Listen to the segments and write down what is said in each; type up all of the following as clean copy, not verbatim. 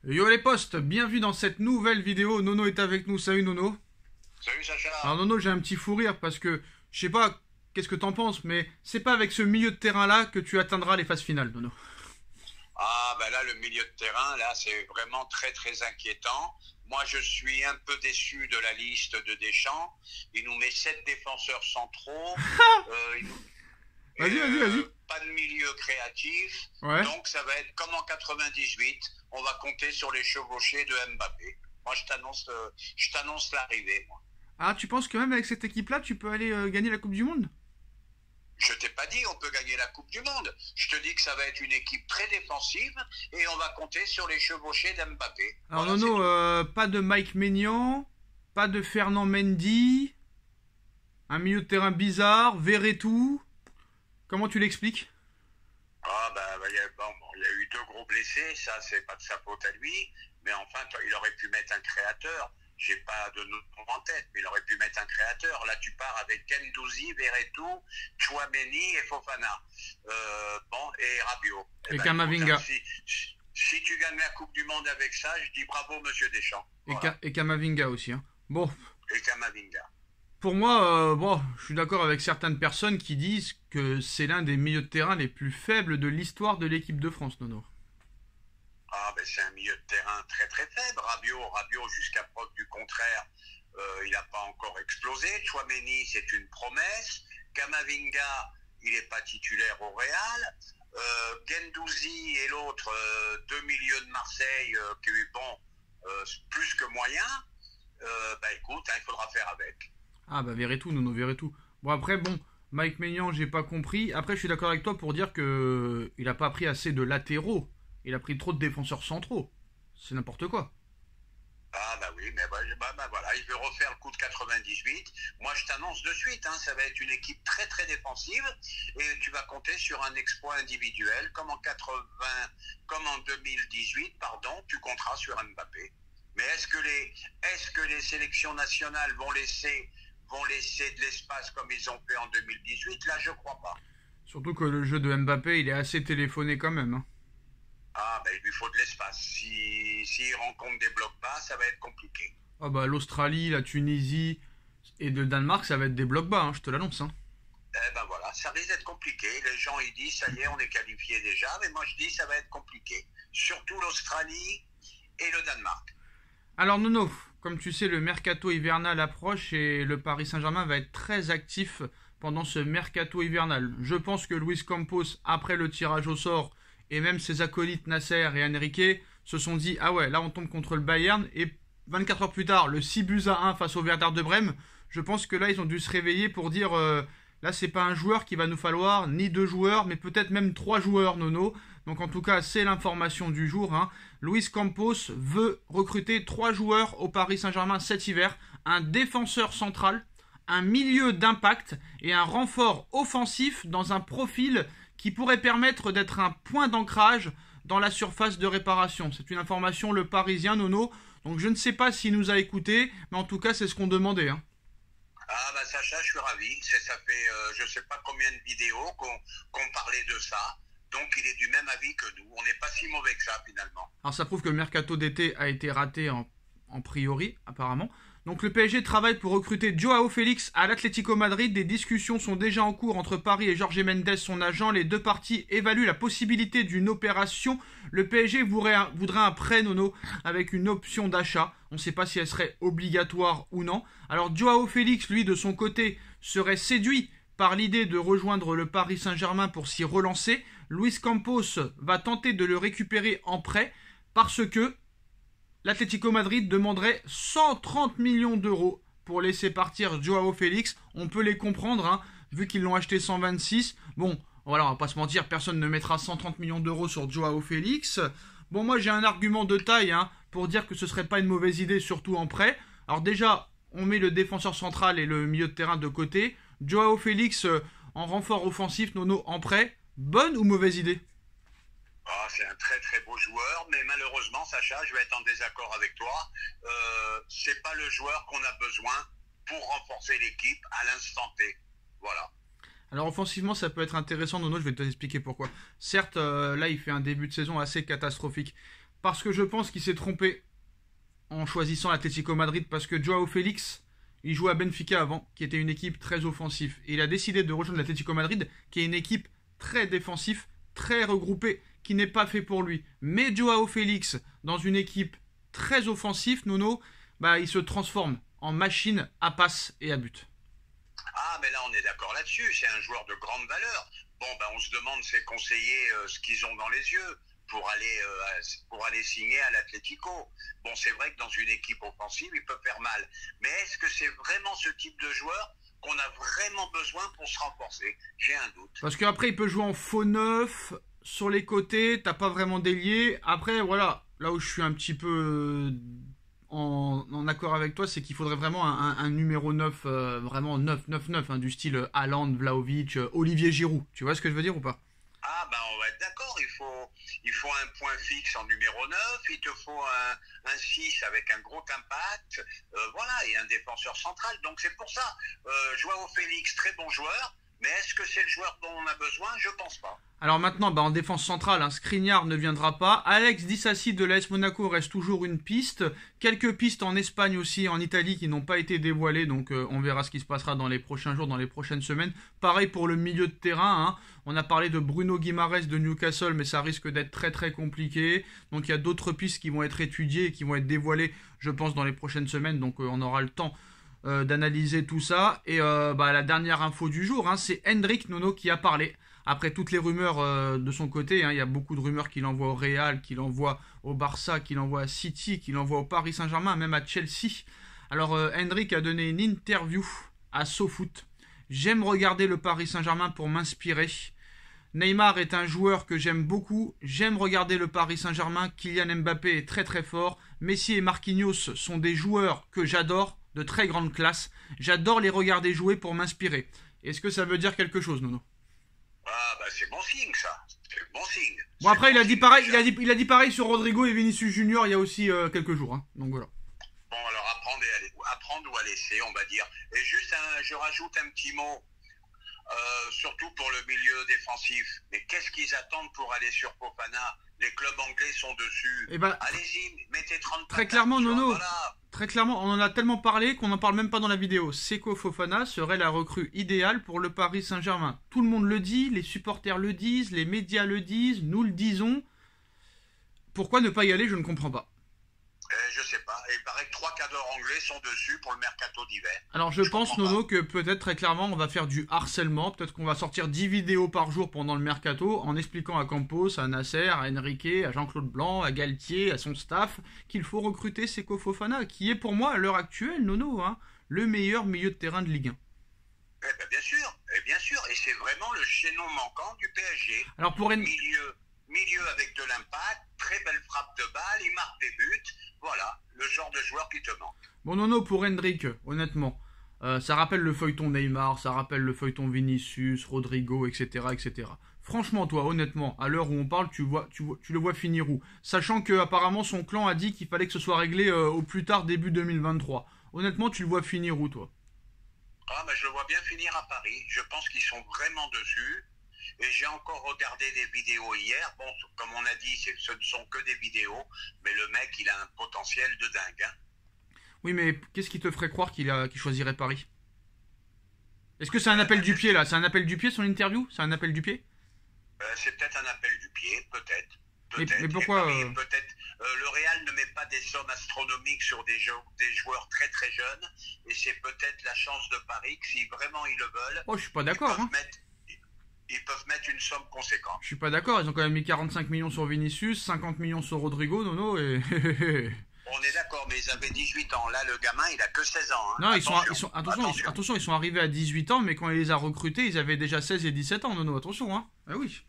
Yo les potes, bienvenue dans cette nouvelle vidéo. Nono est avec nous. Salut Nono. Salut Alors Sacha. Nono, j'ai un petit fou rire parce que je sais pas qu'est-ce que t'en penses, mais c'est pas avec ce milieu de terrain là que tu atteindras les phases finales, Nono. Ah ben là le milieu de terrain là c'est vraiment très très inquiétant. Moi je suis un peu déçu de la liste de Deschamps. Il nous met 7 défenseurs centraux. Il nous- Vas-y, vas-y, vas-y. Pas de milieu créatif. Ouais. Donc ça va être comme en 98. On va compter sur les chevauchés de Mbappé. Moi je t'annonce l'arrivée. Moi. Ah, tu penses que même avec cette équipe là, tu peux aller gagner la Coupe du Monde? Je t'ai pas dit on peut gagner la Coupe du Monde. Je te dis que ça va être une équipe très défensive et on va compter sur les chevauchés d'Mbappé. Alors Voilà, c'est Nono, tout. pas de Mike Maignan, pas de Fernand Mendy, un milieu de terrain bizarre, Verretou. Comment tu l'expliques? Ah bah, il y a eu deux gros blessés, ça c'est pas de sa faute à lui, mais enfin il aurait pu mettre un créateur. J'ai pas de nom en tête, mais il aurait pu mettre un créateur. Là tu pars avec Gendouzi, Verretou, Chouameni et Fofana. Et Rabiot. Eh Et ben, écoute, Kamavinga. si tu gagnes la Coupe du Monde avec ça, je dis bravo Monsieur Deschamps. Voilà. Et Kamavinga aussi, hein. Bon, Et Kamavinga. pour moi, bon, je suis d'accord avec certaines personnes qui disent que c'est l'un des milieux de terrain les plus faibles de l'histoire de l'équipe de France, Nono. Ah ben c'est un milieu de terrain très très faible. Rabiot jusqu'à preuve du contraire, il n'a pas encore explosé. Chouameni c'est une promesse. Kamavinga il n'est pas titulaire au Real. Gendouzi et l'autre, deux milieux de Marseille qui bon plus que moyen. Écoute, hein, il faudra faire avec. Ah bah Verretou, Nono, Verretou. Bon après, bon, Mike Maignan, j'ai pas compris. Après, je suis d'accord avec toi pour dire que il a pas pris assez de latéraux. Il a pris trop de défenseurs centraux. C'est n'importe quoi. Ah bah oui, mais voilà, il veut refaire le coup de 98. Moi je t'annonce de suite, hein, ça va être une équipe très très défensive et tu vas compter sur un exploit individuel comme en 80, comme en 2018, pardon, tu compteras sur Mbappé. Mais est-ce que les sélections nationales vont laisser de l'espace comme ils ont fait en 2018? Là je crois pas. Surtout que le jeu de Mbappé, il est assez téléphoné quand même, hein. Ah ben il lui faut de l'espace. S'il rencontre des blocs bas, ça va être compliqué. Ah bah l'Australie, la Tunisie et le Danemark, ça va être des blocs bas, hein, je te l'annonce, hein. Eh ben voilà, ça risque d'être compliqué. Les gens ils disent ça y est, on est qualifié déjà, mais moi je dis ça va être compliqué. Surtout l'Australie et le Danemark. Alors Nono, comme tu sais, le mercato hivernal approche et le Paris Saint-Germain va être très actif pendant ce mercato hivernal. Je pense que Luis Campos, après le tirage au sort, et même ses acolytes Nasser et Enrique, se sont dit ah ouais, là on tombe contre le Bayern, et 24 heures plus tard, le 6 buts à 1 face au Werder de Brême. Je pense que là ils ont dû se réveiller pour dire là c'est pas un joueur qui va nous falloir, ni deux joueurs, mais peut-être même trois joueurs, Nono. Donc en tout cas, c'est l'information du jour, hein. Luis Campos veut recruter trois joueurs au Paris Saint-Germain cet hiver, un défenseur central, un milieu d'impact et un renfort offensif dans un profil qui pourrait permettre d'être un point d'ancrage dans la surface de réparation. C'est une information le Parisien, Nono. Donc je ne sais pas s'il nous a écoutés, mais en tout cas c'est ce qu'on demandait, hein. Ah bah Sacha, je suis ravi. Ça fait je sais pas combien de vidéos qu'on parlait de ça. Donc il est du même avis que nous. On n'est pas si mauvais que ça finalement. Alors ça prouve que le mercato d'été a été raté en priori, apparemment. Donc le PSG travaille pour recruter Joao Félix à l'Atlético Madrid. Des discussions sont déjà en cours entre Paris et Jorge Mendes, son agent. Les deux parties évaluent la possibilité d'une opération. Le PSG voudrait un prêt, Nono, avec une option d'achat. On ne sait pas si elle serait obligatoire ou non. Alors Joao Félix, lui, de son côté, serait séduit par l'idée de rejoindre le Paris Saint-Germain pour s'y relancer. Luis Campos va tenter de le récupérer en prêt parce que l'Atlético Madrid demanderait 130 millions d'euros pour laisser partir Joao Félix. On peut les comprendre, hein, vu qu'ils l'ont acheté 126. Bon, voilà, on va pas se mentir, personne ne mettra 130 millions d'euros sur Joao Félix. Bon, moi j'ai un argument de taille, hein, pour dire que ce serait pas une mauvaise idée, surtout en prêt. Alors déjà, on met le défenseur central et le milieu de terrain de côté. Joao Félix en renfort offensif, Nono en prêt. Bonne ou mauvaise idée? Ah, c'est un très très beau joueur, mais malheureusement, Sacha, je vais être en désaccord avec toi. C'est pas le joueur qu'on a besoin pour renforcer l'équipe à l'instant T. Voilà. Alors offensivement, ça peut être intéressant, Nono, je vais te expliquer pourquoi. Certes, là, il fait un début de saison assez catastrophique. Parce que je pense qu'il s'est trompé en choisissant l'Atlético Madrid, parce que Joao Félix, il jouait à Benfica avant, qui était une équipe très offensive. Et il a décidé de rejoindre l'Atlético Madrid, qui est une équipe très défensive, très regroupée, qui n'est pas fait pour lui. Mais Joao Félix, dans une équipe très offensive, Nono, bah, il se transforme en machine à passe et à but. Ah, mais là, on est d'accord là-dessus. C'est un joueur de grande valeur. Bon, ben, on se demande ses conseillers ce qu'ils ont dans les yeux pour aller signer à l'Atlético. Bon, c'est vrai que dans une équipe offensive, il peut faire mal. Mais est-ce que c'est vraiment ce type de joueur qu'on a vraiment besoin pour se renforcer? J'ai un doute. Parce qu'après, il peut jouer en faux neuf, sur les côtés, t'as pas vraiment d'ailier. Après, voilà, là où je suis un petit peu en accord avec toi, c'est qu'il faudrait vraiment un numéro 9, vraiment 9-9-9, hein, du style Haaland, Vlahovic, Olivier Giroud. Tu vois ce que je veux dire ou pas? Ah, ben, on va être d'accord. Il faut un point fixe en numéro 9. Il te faut un 6 avec un gros impact. Voilà, et un défenseur central. Donc, c'est pour ça. Joao Félix, très bon joueur. Mais est-ce que c'est le joueur dont on a besoin? Je pense pas. Alors maintenant, bah, en défense centrale, hein, Skriniar ne viendra pas. Alex Disasi de l'AS Monaco reste toujours une piste. Quelques pistes en Espagne aussi, en Italie, qui n'ont pas été dévoilées. Donc on verra ce qui se passera dans les prochains jours, dans les prochaines semaines. Pareil pour le milieu de terrain. Hein. On a parlé de Bruno Guimaraes de Newcastle, mais ça risque d'être très très compliqué. Donc il y a d'autres pistes qui vont être étudiées et qui vont être dévoilées, je pense, dans les prochaines semaines. Donc on aura le temps d'analyser tout ça. Et bah, la dernière info du jour, hein, c'est Hendrik Nono qui a parlé. Après toutes les rumeurs de son côté, hein, il y a beaucoup de rumeurs qu'il envoie au Real, qu'il envoie au Barça, qu'il envoie à City, qu'il envoie au Paris Saint-Germain, même à Chelsea. Alors Hendrik a donné une interview à SoFoot. J'aime regarder le Paris Saint-Germain pour m'inspirer. Neymar est un joueur que j'aime beaucoup. J'aime regarder le Paris Saint-Germain. Kylian Mbappé est très très fort. Messi et Marquinhos sont des joueurs que j'adore, de très grande classe. J'adore les regarder jouer pour m'inspirer. Est-ce que ça veut dire quelque chose, Nono? Ah, bah, c'est bon signe, ça. C'est bon signe. Bon, après, il a dit pareil, il a dit pareil sur Rodrigo et Vinicius Junior il y a aussi quelques jours. Hein. Donc voilà. Bon, alors apprendre ou à laisser, on va dire. Et juste, je rajoute un petit mot, surtout pour le milieu défensif. Mais qu'est-ce qu'ils attendent pour aller sur Fofana? Les clubs anglais sont dessus. Et bah, allez-y, mettez 30 très clairement, Nono. Voilà. Très clairement, on en a tellement parlé qu'on n'en parle même pas dans la vidéo. Seko Fofana serait la recrue idéale pour le Paris Saint-Germain. Tout le monde le dit, les supporters le disent, les médias le disent, nous le disons. Pourquoi ne pas y aller? Je ne comprends pas. Je sais pas. Et il paraît que 3 cadres anglais sont dessus pour le mercato d'hiver. Alors je pense, Nono, que peut-être très clairement on va faire du harcèlement. Peut-être qu'on va sortir 10 vidéos par jour pendant le mercato en expliquant à Campos, à Nasser, à Enrique, à Jean-Claude Blanc, à Galtier, à son staff qu'il faut recruter Seko Fofana, qui est pour moi à l'heure actuelle, Nono, hein, le meilleur milieu de terrain de Ligue 1. Eh ben, bien sûr. Et c'est vraiment le chaînon manquant du PSG. Alors pour milieu avec de l'impact, très belle frappe de balle, il marque des buts. Voilà, le genre de joueur qui te manque. Bon, Nono, pour Hendrik, honnêtement, ça rappelle le feuilleton Neymar, ça rappelle le feuilleton Vinicius, Rodrigo, etc., etc. Franchement, toi, honnêtement, à l'heure où on parle, tu le vois finir où? Sachant que apparemment son clan a dit qu'il fallait que ce soit réglé au plus tard début 2023. Honnêtement, tu le vois finir où, toi? Ah, mais je le vois bien finir à Paris. Je pense qu'ils sont vraiment dessus. Et j'ai encore regardé des vidéos hier. Bon, comme on a dit, ce ne sont que des vidéos. Mais le mec, il a un potentiel de dingue. Hein. Oui, mais qu'est-ce qui te ferait croire qu'il choisirait Paris? Est-ce que c'est un appel du pied, là? C'est un appel du pied, son interview? C'est un appel du pied? C'est peut-être un appel du pied, peut-être. Mais pourquoi peut-être. Le Real ne met pas des sommes astronomiques sur des joueurs très très jeunes. Et c'est peut-être la chance de Paris que si vraiment ils le veulent... Oh, je suis pas d'accord, hein. Ils peuvent mettre une somme conséquente. Je suis pas d'accord, ils ont quand même mis 45 millions sur Vinicius, 50 millions sur Rodrigo, Nono, et... On est d'accord, mais ils avaient 18 ans. Là, le gamin, il a que 16 ans. Hein. Non, attention, ils sont arrivés à 18 ans, mais quand il les a recrutés, ils avaient déjà 16 et 17 ans, Nono, attention, hein. Ah oui.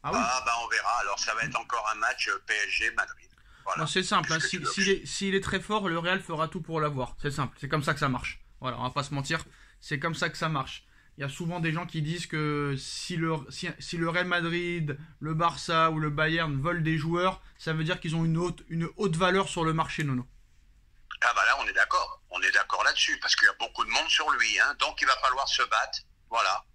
Ah, bah on verra. Alors, ça va être encore un match PSG-Madrid. Voilà. Non, c'est simple, hein. S'il est très fort, le Real fera tout pour l'avoir. C'est simple, c'est comme ça que ça marche. Voilà, on va pas se mentir, c'est comme ça que ça marche. Il y a souvent des gens qui disent que si le Real Madrid, le Barça ou le Bayern veulent des joueurs, ça veut dire qu'ils ont une haute valeur sur le marché, Nono. Ah bah là, on est d'accord. On est d'accord là-dessus, parce qu'il y a beaucoup de monde sur lui. Hein. Donc, il va falloir se battre. Voilà.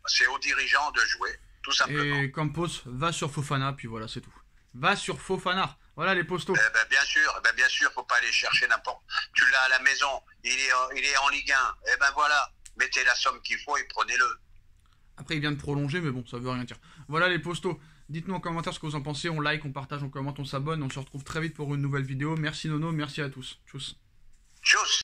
C'est aux dirigeants de jouer, tout simplement. Et Campos va sur Fofana, puis voilà, c'est tout. va sur Fofana. Voilà les postos. Bien sûr, faut pas aller chercher n'importe. Tu l'as à la maison, il est en Ligue 1. Eh ben voilà, mettez la somme qu'il faut et prenez-le. Après, il vient de prolonger, mais bon, ça veut rien dire. Voilà les postos. Dites-nous en commentaire ce que vous en pensez. On like, on partage, on commente, on s'abonne. On se retrouve très vite pour une nouvelle vidéo. Merci Nono, merci à tous. Tchuss. Tchuss.